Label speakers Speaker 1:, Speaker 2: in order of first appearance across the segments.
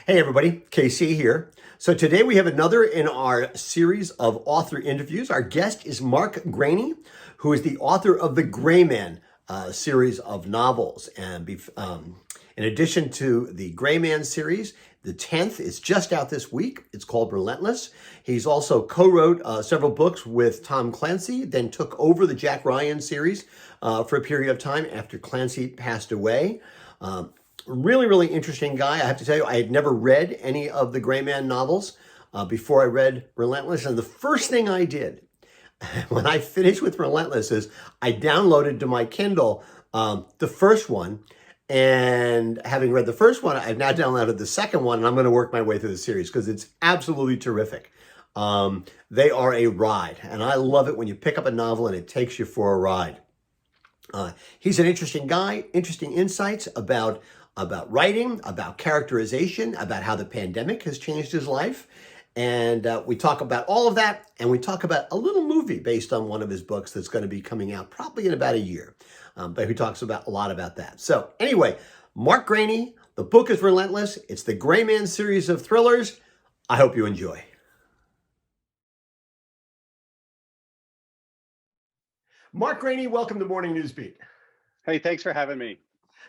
Speaker 1: Hey everybody, KC here. So today we have another in our series of author interviews. Our guest is Mark Greaney, who is the author of the Greyman series of novels. In addition to the Greyman series, the 10th is just out this week. It's called Relentless. He's also co-wrote several books with Tom Clancy, then took over the Jack Ryan series for a period of time after Clancy passed away. Really, really interesting guy. I have to tell you, I had never read any of the Greyman novels before I read Relentless. And the first thing I did when I finished with Relentless is I downloaded to my Kindle the first one. And having read the first one, I've now downloaded the second one, and I'm going to work my way through the series because it's absolutely terrific. They are a ride, and I love it when you pick up a novel and it takes you for a ride. He's an interesting guy, interesting insights about writing, about characterization, about how the pandemic has changed his life. And we talk about all of that, and we talk about a little movie based on one of his books that's going to be coming out probably in about a year. But he talks about a lot about that. So anyway, Mark Greaney, the book is Relentless. It's the Greyman series of thrillers. I hope you enjoy. Mark Greaney, welcome to Morning Newsbeat.
Speaker 2: Hey, thanks for having me.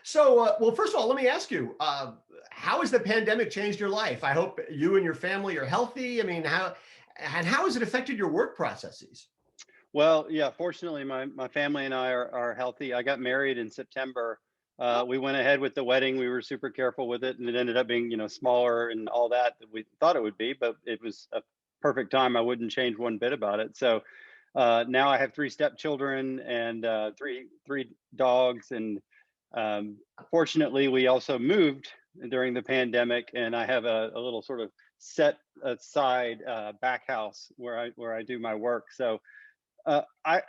Speaker 1: So, well, first of all, let me ask you, how has the pandemic changed your life? I hope you and your family are healthy. I mean, how has it affected your work processes?
Speaker 2: Well, yeah, fortunately, my family and I are healthy. I got married in September. We went ahead with the wedding. We were super careful with it, and it ended up being, smaller and all that we thought it would be, but it was a perfect time. I wouldn't change one bit about it. So now I have three stepchildren and three dogs, and fortunately, we also moved during the pandemic, and I have a little sort of set aside back house where I do my work. So I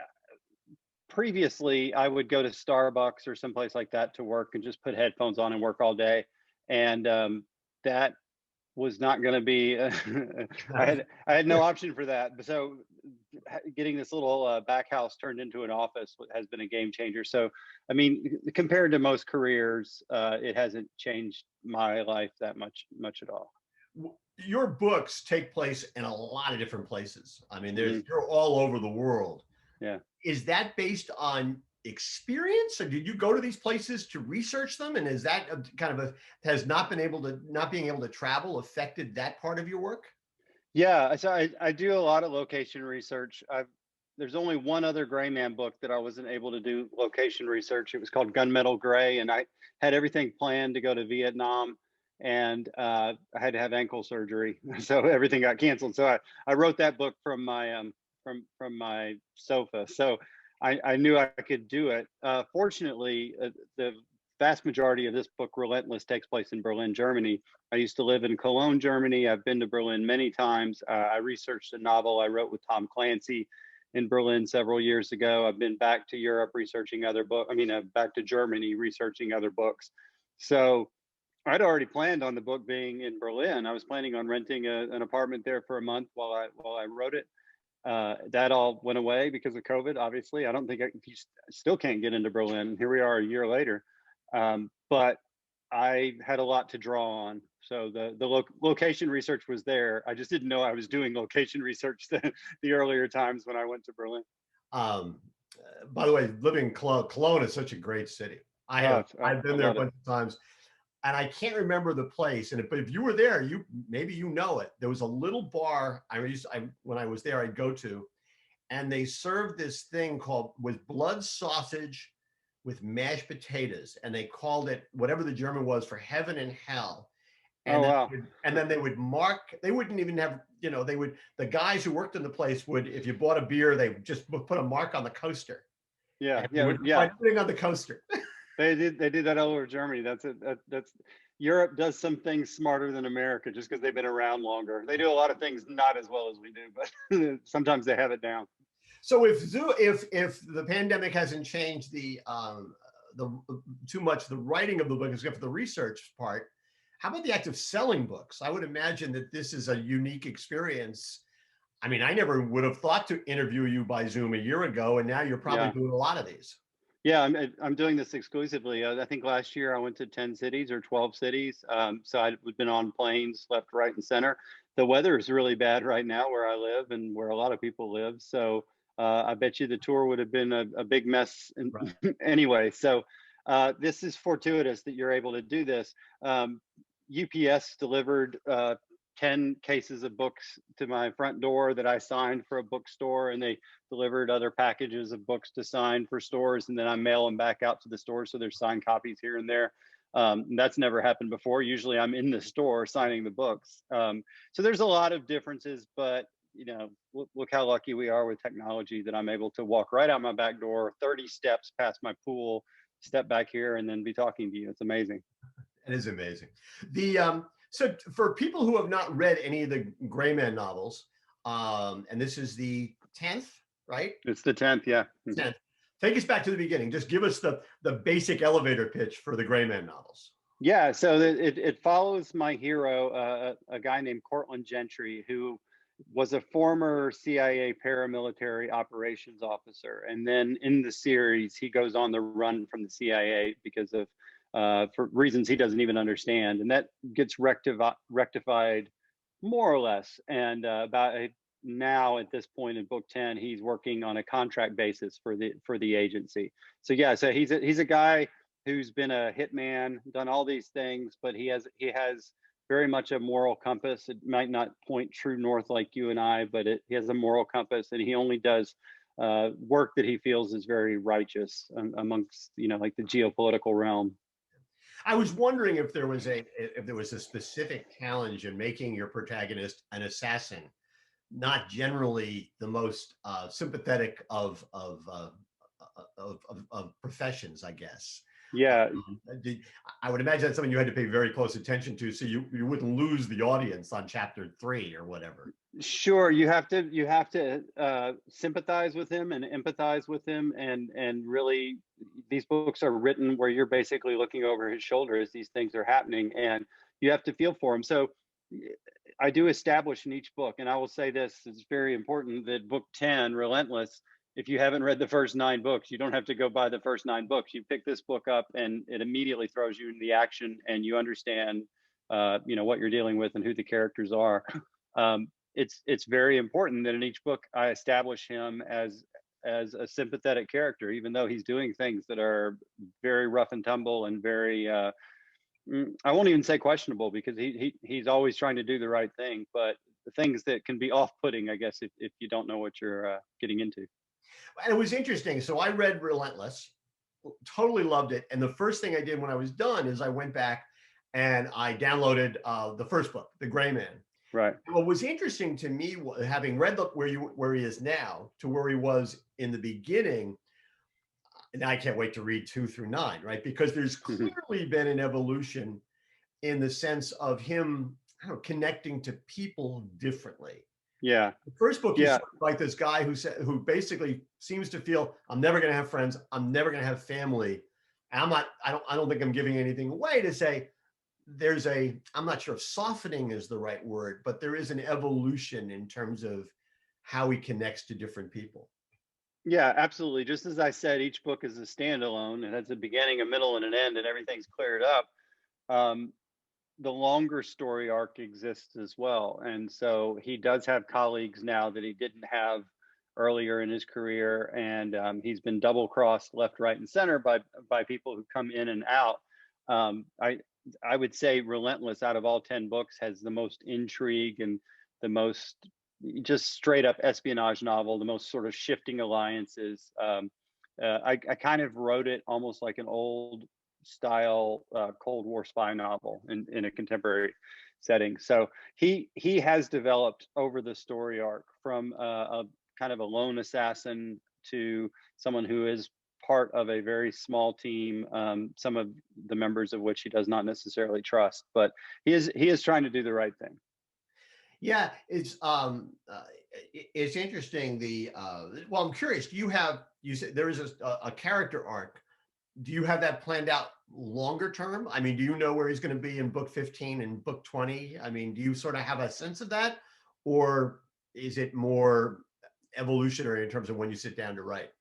Speaker 2: previously I would go to Starbucks or someplace like that to work and just put headphones on and work all day, and that was not going to be. I had no option for that. So getting this little back house turned into an office has been a game changer. So, I mean, compared to most careers, it hasn't changed my life that much at all.
Speaker 1: Your books take place in a lot of different places. I mean,
Speaker 2: Mm,
Speaker 1: you're all over the world.
Speaker 2: yeah.
Speaker 1: Is that based on experience, or did you go to these places to research them? And is that has not being able to travel affected that part of your work?
Speaker 2: Yeah, so I do a lot of location research. There's only one other Greyman book that I wasn't able to do location research. It was called Gunmetal Gray, and I had everything planned to go to Vietnam, and I had to have ankle surgery, so everything got canceled. So I wrote that book from my from my sofa. So I knew I could do it. Fortunately, the vast majority of this book, Relentless, takes place in Berlin, Germany. I used to live in Cologne, Germany. I've been to Berlin many times. I researched a novel I wrote with Tom Clancy in Berlin several years ago. I've been back to Europe researching other books. I mean, back to Germany researching other books. So I'd already planned on the book being in Berlin. I was planning on renting an apartment there for a month while I wrote it. That all went away because of COVID. Obviously, I don't think you still can't get into Berlin. Here we are a year later, but I had a lot to draw on. So the location research was there. I just didn't know I was doing location research the earlier times when I went to Berlin.
Speaker 1: Um, by the way, living in Cologne is such a great city. I've been
Speaker 2: I
Speaker 1: there a
Speaker 2: love it.
Speaker 1: bunch of times, and I can't remember the place. But if you were there, maybe you know it. There was a little bar when I was there, I'd go to, and they served this thing called with blood sausage with mashed potatoes, and they called it whatever the German was for heaven and hell.
Speaker 2: Oh wow.
Speaker 1: And then they would mark. They wouldn't even have, the guys who worked in the place would, if you bought a beer, they would just put a mark on the coaster,
Speaker 2: Yeah,
Speaker 1: and they
Speaker 2: yeah,
Speaker 1: would
Speaker 2: yeah.
Speaker 1: write everything on the coaster.
Speaker 2: They did that all over Germany. That's it. That's Europe does some things smarter than America just because they've been around longer. They do a lot of things not as well as we do, but sometimes they have it down.
Speaker 1: So if the pandemic hasn't changed the too much the writing of the book, except for the research part, how about the act of selling books? I would imagine that this is a unique experience. I mean, I never would have thought to interview you by Zoom a year ago, and now you're probably
Speaker 2: Yeah.
Speaker 1: doing a lot of these.
Speaker 2: Yeah, I'm doing this exclusively. I think last year I went to 10 cities or 12 cities. So I've been on planes left, right, and center. The weather is really bad right now where I live and where a lot of people live. So I bet you the tour would have been a big mess
Speaker 1: Right.
Speaker 2: anyway. So this is fortuitous that you're able to do this. Um, UPS delivered 10 cases of books to my front door that I signed for a bookstore, and they delivered other packages of books to sign for stores, and then I mail them back out to the stores. So there's signed copies here and there. That's never happened before. Usually I'm in the store signing the books. So there's a lot of differences, but look how lucky we are with technology that I'm able to walk right out my back door, 30 steps past my pool, step back here, and then be talking to you. It's amazing.
Speaker 1: It is amazing. So for people who have not read any of the Greyman novels, and this is the 10th, right?
Speaker 2: It's the 10th, yeah.
Speaker 1: 10th. Take us back to the beginning. Just give us the basic elevator pitch for the Greyman novels.
Speaker 2: Yeah, so it follows my hero, a guy named Cortland Gentry, who was a former CIA paramilitary operations officer, and then in the series he goes on the run from the CIA because of for reasons he doesn't even understand, and that gets rectified more or less. And now at this point in book 10, he's working on a contract basis for the agency. So yeah, so he's a guy who's been a hitman, done all these things, but he has very much a moral compass. It might not point true north like you and I, but he has a moral compass, and he only does work that he feels is very righteous amongst like the geopolitical realm.
Speaker 1: I was wondering if there was a specific challenge in making your protagonist an assassin, not generally the most sympathetic of professions, I guess.
Speaker 2: Yeah,
Speaker 1: I would imagine that's something you had to pay very close attention to, so you wouldn't lose the audience on chapter 3 or whatever.
Speaker 2: sure. You have to sympathize with him and empathize with him, and really, these books are written where you're basically looking over his shoulder as these things are happening, and you have to feel for him. So I do establish in each book, and I will say this: it's very important that book 10, Relentless. If you haven't read the first 9 books, you don't have to go buy the first 9 books. You pick this book up, and it immediately throws you into the action, and you understand, what you're dealing with and who the characters are. Um, it's very important that in each book I establish him as a sympathetic character, even though he's doing things that are very rough and tumble and very I won't even say questionable, because he's always trying to do the right thing, but the things that can be off-putting, I guess, if you don't know what you're getting into.
Speaker 1: And it was interesting. So I read Relentless, totally loved it. And the first thing I did when I was done is I went back and I downloaded the first book, The Greyman.
Speaker 2: Right.
Speaker 1: What was interesting to me, having read where he is now to where he was in the beginning, and I can't wait to read 2 through 9, right? Because there's
Speaker 2: Mhm.
Speaker 1: clearly been an evolution in the sense of him, I don't know, connecting to people differently.
Speaker 2: Yeah.
Speaker 1: The first book, he's
Speaker 2: Yeah.
Speaker 1: sort of like this guy who basically seems to feel, I'm never going to have friends, I'm never going to have family. And I don't think I'm giving anything away to say I'm not sure if softening is the right word, but there is an evolution in terms of how he connects to different people.
Speaker 2: Yeah, absolutely. Just as I said, each book is a standalone. It has a beginning, a middle, and an end, and everything's cleared up. Um, the longer story arc exists as well. And so he does have colleagues now that he didn't have earlier in his career, and he's been double crossed left, right, and center by people who come in and out. Um, I I would say Relentless, out of all 10 books, has the most intrigue and the most just straight up espionage novel, the most sort of shifting alliances. I kind of wrote it almost like an old style Cold War spy novel in a contemporary setting. So he has developed over the story arc from a kind of a lone assassin to someone who is part of a very small team, some of the members of which he does not necessarily trust, but he is trying to do the right thing.
Speaker 1: Yeah, it's interesting. Well, I'm curious. You said there is a character arc. Do you have that planned out longer term? I mean, do you know where he's going to be in book 15 and book 20? I mean, do you sort of have a sense of that, or is it more evolutionary in terms of when you sit down to write?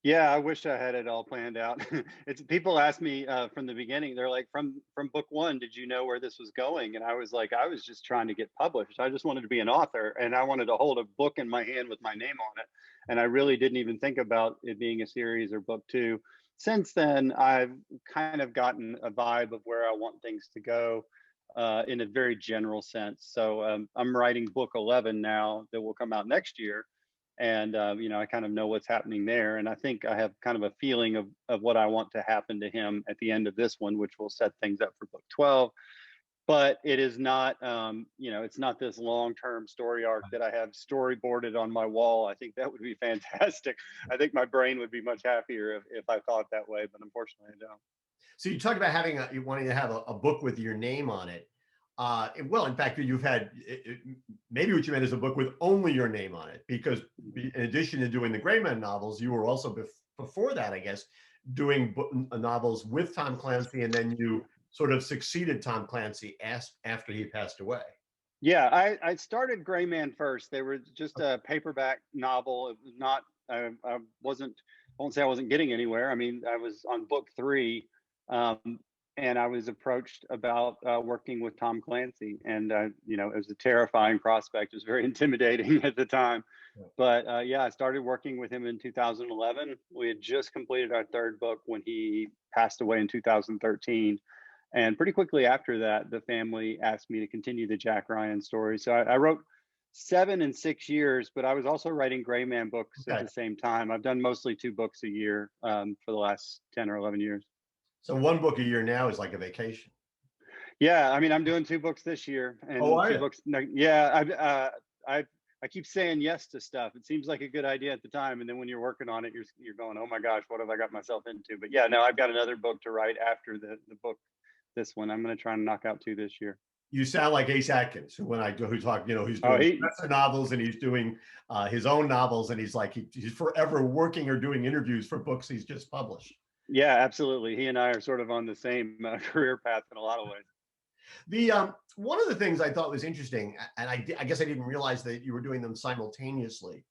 Speaker 2: Yeah, I wish I had it all planned out. It's people ask me from the beginning. They're like, from book one, did you know where this was going? And I was like, I was just trying to get published. I just wanted to be an author, and I wanted to hold a book in my hand with my name on it. And I really didn't even think about it being a series or book two. Since then, I've kind of gotten a vibe of where I want things to go in a very general sense. So I'm writing book 11 now that will come out next year, and I kind of know what's happening there, and I think I have kind of a feeling of what I want to happen to him at the end of this one, which will set things up for book 12. But it is not, it's not this long-term story arc that I have storyboarded on my wall. I think that would be fantastic. I think my brain would be much happier if I thought that way, but unfortunately I don't.
Speaker 1: So you talked about having you wanting to have a book with your name on it. Well, in fact, you've had maybe what you meant is a book with only your name on it, because in addition to doing the Greyman novels, you were also before that, I guess, doing novels with Tom Clancy, and then you sort of succeeded Tom Clancy after he passed away.
Speaker 2: Yeah, I started Greyman first. They were just a paperback novel. It was not. I wasn't. I won't say I wasn't getting anywhere. I mean, I was on book three, um, and I was approached about working with Tom Clancy, and it was a terrifying prospect. It was very intimidating at the time, but yeah, I started working with him in 2011. We had just completed our third book when he passed away in 2013. And pretty quickly after that, the family asked me to continue the Jack Ryan story. So I wrote 7 and 6 years, but I was also writing Greyman books at
Speaker 1: Okay.
Speaker 2: the same time. I've done mostly 2 books a year for the last 10 or 11 years.
Speaker 1: So one book a year now is like a vacation.
Speaker 2: Yeah, I mean, I'm doing 2 books this year
Speaker 1: Oh,
Speaker 2: and
Speaker 1: are
Speaker 2: two
Speaker 1: you?
Speaker 2: books. Yeah, I keep saying yes to stuff. It seems like a good idea at the time, and then when you're working on it, you're going, oh my gosh, what have I got myself into? But yeah, no, I've got another book to write after the book. This one, I'm going to try and knock out 2 this year.
Speaker 1: You sound like Ace Atkins, who talk, he's
Speaker 2: Oh,
Speaker 1: doing professor novels, and he's doing his own novels, and he's like he's forever working or doing interviews for books he's just published.
Speaker 2: yeah, absolutely. He and I are sort of on the same career path in a lot of ways.
Speaker 1: The one of the things I thought was interesting, and I guess I didn't realize that you were doing them simultaneously,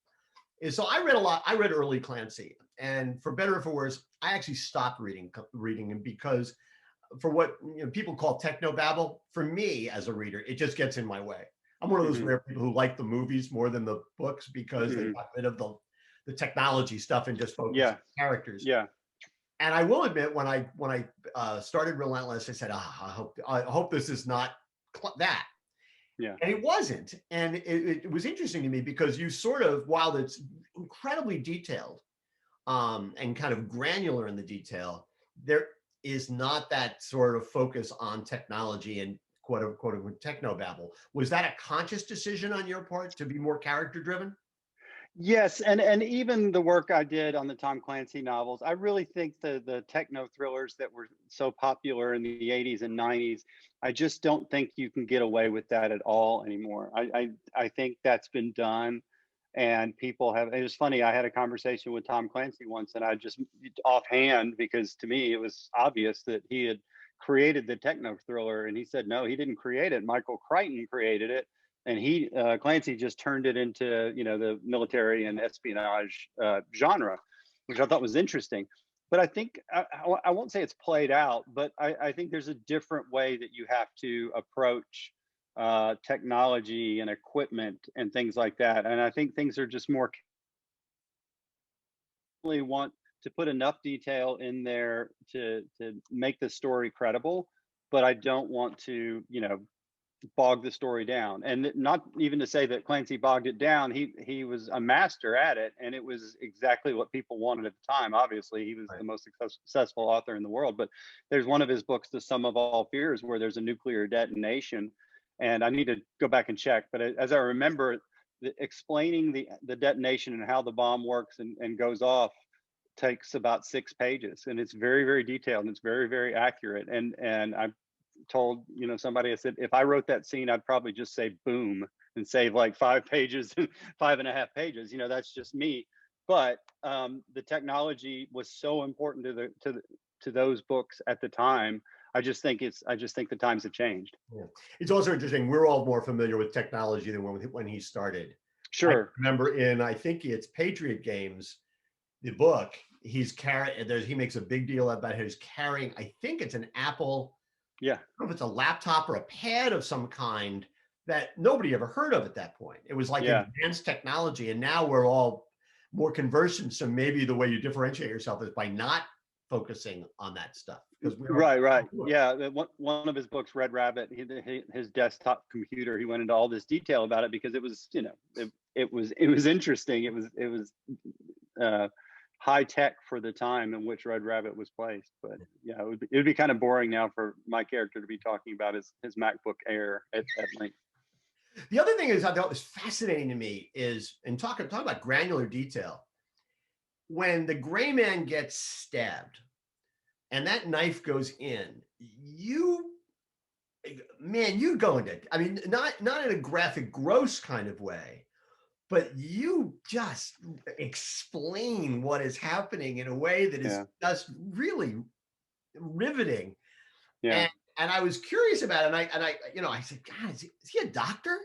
Speaker 1: is so I read a lot. I read early Clancy, and for better or for worse, I actually stopped reading him because for what people call technobabble, for me as a reader, it just gets in my way. I'm one of those
Speaker 2: Hmm.
Speaker 1: rare people who like the movies more than the books because they
Speaker 2: Hmm.
Speaker 1: got rid of the technology stuff and just focus on
Speaker 2: Yeah,
Speaker 1: characters.
Speaker 2: yeah,
Speaker 1: And I will admit, when I started Relentless, I said, I hope this is not that.
Speaker 2: yeah.
Speaker 1: And it wasn't. And it was interesting to me because you sort of, while it's incredibly detailed and kind of granular in the detail, there is not that sort of focus on technology and quote unquote technobabble. Was that a conscious decision on your part to be more character driven?
Speaker 2: Yes, and even the work I did on the Tom Clancy novels, I really think the techno thrillers that were so popular in the 80s and 90s, I just don't think you can get away with that at all anymore. I think that's been done, and people have. It was funny. I had a conversation with Tom Clancy once, and I just offhand, because to me it was obvious that he had created the techno thriller, and he said no, he didn't create it. Michael Crichton created it, and he Clancy just turned it into the military and espionage genre, which I thought was interesting. But I think I won't say it's played out, but I think there's a different way that you have to approach technology and equipment and things like that. And I think things are just more really want to put enough detail in there to make the story credible, but I don't want to bog the story down. And not even to say that Clancy bogged it down. He was a master at it, and it was exactly what people wanted at the time. Obviously, he was
Speaker 1: Right.
Speaker 2: the most successful author in the world. But there's one of his books, The Sum of All Fears, where there's a nuclear detonation, and I need to go back and check. But as I remember, explaining the detonation and how the bomb works and goes off takes about 6 pages, and it's very very detailed, and it's very very accurate. And I told somebody, I said, if I wrote that scene, I'd probably just say boom and save like 5 pages, 5.5 pages. That's just me. But the technology was so important to those books at the time. I just think the times have changed.
Speaker 1: Yeah. It's also interesting. We're all more familiar with technology than when he started. I
Speaker 2: Sure.
Speaker 1: remember I think it's Patriot Games, the book. he's carrying, he makes a big deal about his carrying, I think it's an Apple,
Speaker 2: Yeah.
Speaker 1: I don't know if it's a laptop or a pad of some kind that nobody ever heard of at that point. It was like
Speaker 2: Yeah.
Speaker 1: advanced technology, and now we're all more conversant. So maybe the way you differentiate yourself is by not focusing on that stuff, because we are
Speaker 2: Right. Yeah. One of his books, Red Rabbit, his desktop computer, he went into all this detail about it because it was, it was interesting. It was high tech for the time in which Red Rabbit was placed. But yeah, it would be kind of boring now for my character to be talking about his MacBook Air at length.
Speaker 1: The other thing is I thought was fascinating to me is, and talk about granular detail, when the Greyman gets stabbed and that knife goes in, you go into, I mean, not in a graphic, gross kind of way, but you just explain what is happening in a way that is just really riveting.
Speaker 2: Yeah.
Speaker 1: And I was curious about it, and I said, God, is he a doctor?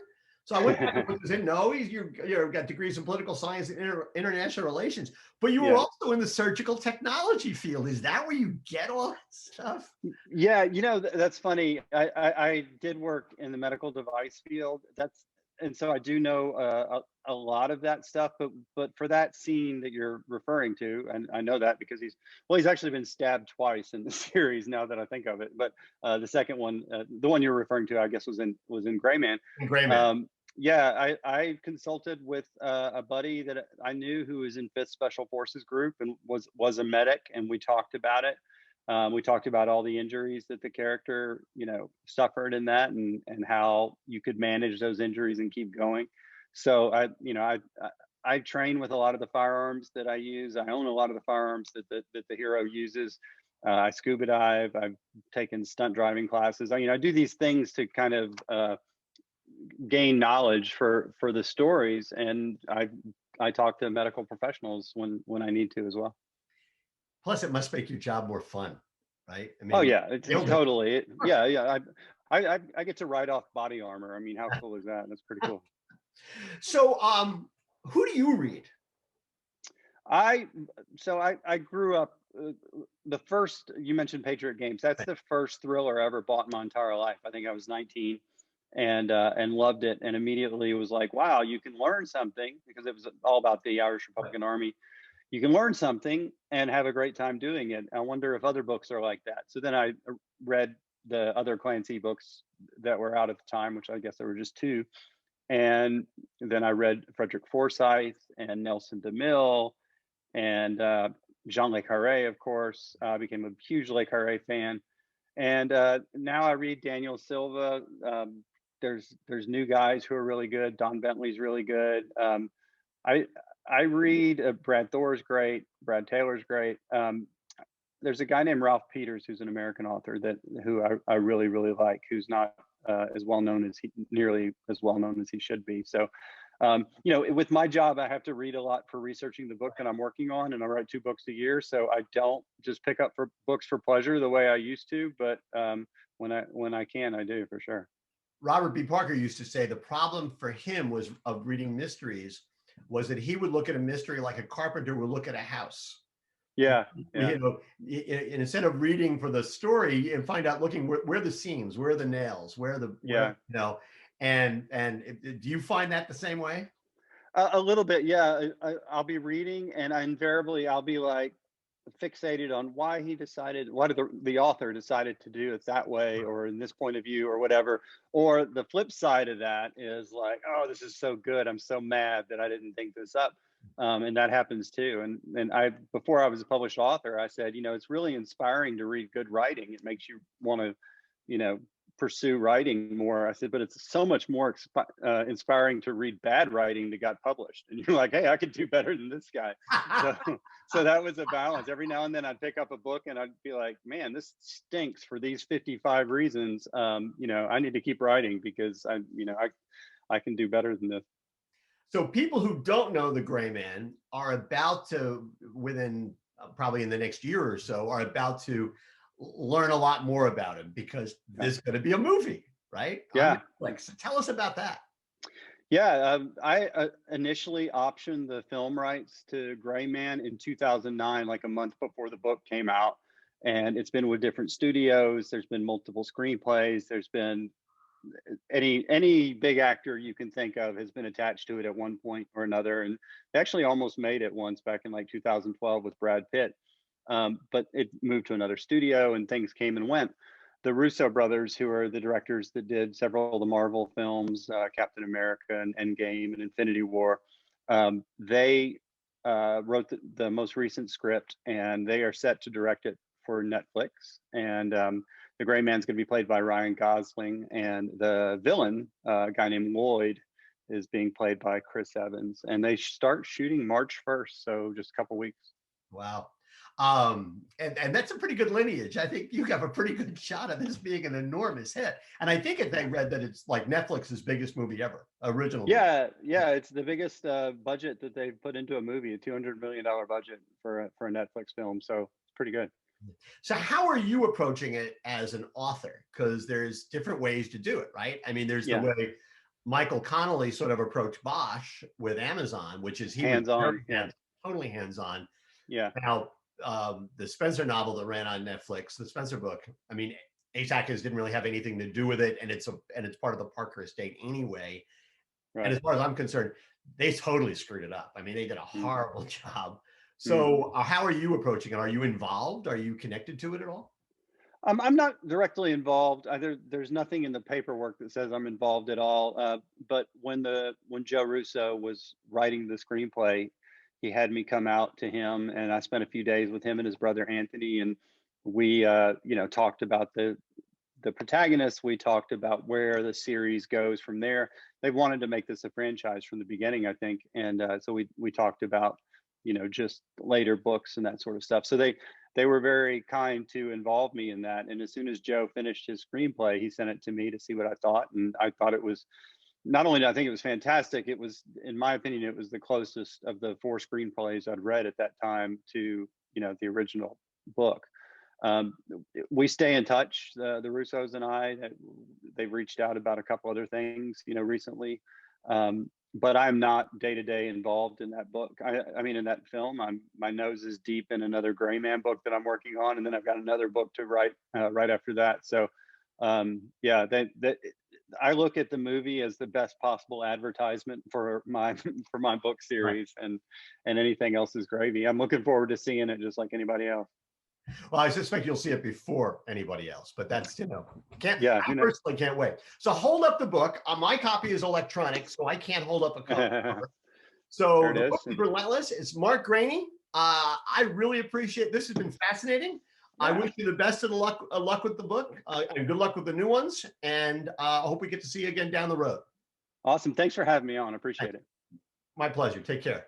Speaker 1: So I went back and looked and said, no, you've got degrees in political science and international relations, but you were also in the surgical technology field. Is that where you get all that stuff?
Speaker 2: Yeah, that's funny. I did work in the medical device field. And so I do know a lot of that stuff. But for that scene that you're referring to, and I know that because he's actually been stabbed twice in the series. Now that I think of it, but the second one, the one you're referring to, I guess was in Greyman.
Speaker 1: Greyman.
Speaker 2: Yeah, I consulted with a buddy that I knew who was in 5th Special Forces Group and was a medic, and we talked about it. We talked about all the injuries that the character, suffered in that, and how you could manage those injuries and keep going. So I train with a lot of the firearms that I use. I own a lot of the firearms that the hero uses. I scuba dive. I've taken stunt driving classes. I do these things to kind of gain knowledge for the stories, and I talk to medical professionals when I need to as well.
Speaker 1: Plus, it must make your job more fun, right? I mean,
Speaker 2: oh yeah, it's totally. Yeah. I get to ride off body armor. I mean, how cool is that? That's pretty cool.
Speaker 1: So, who do you read?
Speaker 2: I grew up. The first, you mentioned Patriot Games. That's the first thriller I ever bought in my entire life. I think I was 19, and loved it, and immediately was like, wow, you can learn something, because it was all about the Irish Republican Army. You can learn something and have a great time doing it. I wonder if other books are like that. So then I read the other Clancy books that were out at the time, which I guess there were just 2. And then I read Frederick Forsyth and Nelson DeMille and Jean Le Carré, of course. I became a huge Le Carré fan. And now I read Daniel Silva. There's new guys who are really good. Don Bentley's really good. I read Brad Thor's great. Brad Taylor's great. There's a guy named Ralph Peters who's an American author who I really, really like, who's not nearly as well known as he should be. So, with my job, I have to read a lot for researching the book that I'm working on, and I write 2 books a year. So I don't just pick up books for pleasure the way I used to, but when I can, I do, for sure.
Speaker 1: Robert B. Parker used to say the problem for him of reading mysteries was that he would look at a mystery like a carpenter would look at a house.
Speaker 2: Yeah.
Speaker 1: And instead of reading for the story, and find out, looking where the seams, where are the nails, and do you find that the same way?
Speaker 2: A little bit, yeah. I'll be reading, and I'll be like fixated on why the author decided to do it that way, or in this point of view, or whatever. Or the flip side of that is like, oh, this is so good, I'm so mad that I didn't think this up. And that happens too. And before I was a published author, I said, it's really inspiring to read good writing. It makes you want to, pursue writing more. I said, but it's so much more inspiring to read bad writing that got published. And you're like, hey, I could do better than this guy. So that was a balance. Every now and then I'd pick up a book and I'd be like, man, this stinks for these 55 reasons. I need to keep writing because I can do better than this.
Speaker 1: So people who don't know the Greyman are about to, within probably in the next year or so, are about to learn a lot more about him, because there's going to be a movie, right?
Speaker 2: Yeah.
Speaker 1: So tell us about that.
Speaker 2: Yeah, I initially optioned the film rights to Greyman in 2009, like a month before the book came out. And it's been with different studios. There's been multiple screenplays. There's been any big actor you can think of has been attached to it at one point or another. And they actually almost made it once back in like 2012 with Brad Pitt. But it moved to another studio and things came and went. The Russo brothers, who are the directors that did several of the Marvel films, Captain America and Endgame and Infinity War, they wrote the most recent script, and they are set to direct it for Netflix. And the Gray Man's going to be played by Ryan Gosling, and the villain, a guy named Lloyd, is being played by Chris Evans. And they start shooting March 1st, so just a couple weeks.
Speaker 1: Wow. And that's a pretty good lineage. I think you have a pretty good shot of this being an enormous hit. And I think I read that it's like Netflix's biggest movie ever, original.
Speaker 2: Yeah, yeah, it's the biggest budget that they've put into a movie, a $200 million budget for a Netflix film. So it's pretty good.
Speaker 1: So how are you approaching it as an author? Because there's different ways to do it, right? I mean, there's the way Michael Connolly sort of approached Bosch with Amazon, which is
Speaker 2: hands-on,
Speaker 1: totally hands-on.
Speaker 2: Yeah.
Speaker 1: Now, the Spencer novel that ran on Netflix, the Spencer book, I mean, Ace Atkins didn't really have anything to do with it, and it's part of the Parker estate anyway. Right. And as far as I'm concerned, they totally screwed it up. I mean, they did a horrible job. So how are you approaching it? Are you involved? Are you connected to it at all?
Speaker 2: I'm not directly involved. There's nothing in the paperwork that says I'm involved at all. But when Joe Russo was writing the screenplay, he had me come out to him, and I spent a few days with him and his brother Anthony, and we talked about the protagonist. We talked about where the series goes from there. They wanted to make this a franchise from the beginning, I think, and so we talked about just later books and that sort of stuff. So they were very kind to involve me in that. And as soon as Joe finished his screenplay, he sent it to me to see what I thought, and I thought it was, not only did I think it was fantastic, it was, in my opinion, it was the closest of the 4 screenplays I'd read at that time to the original book. We stay in touch, the Russos and I. They've reached out about a couple other things recently, but I'm not day-to-day involved in that book. I mean, in that film, my nose is deep in another Greyman book that I'm working on, and then I've got another book to write right after that. So I look at the movie as the best possible advertisement for my book series, right. and anything else is gravy. I'm looking forward to seeing it just like anybody else.
Speaker 1: Well, I suspect you'll see it before anybody else, but that's, I personally can't wait. So hold up the book. My copy is electronic, so I can't hold up a copy. So the book is Relentless. It's Mark Greaney. I really appreciate this. Has been fascinating. Yeah. I wish you the best of luck with the book, and good luck with the new ones. And I hope we get to see you again down the road.
Speaker 2: Awesome. Thanks for having me on. I appreciate it.
Speaker 1: My pleasure. Take care.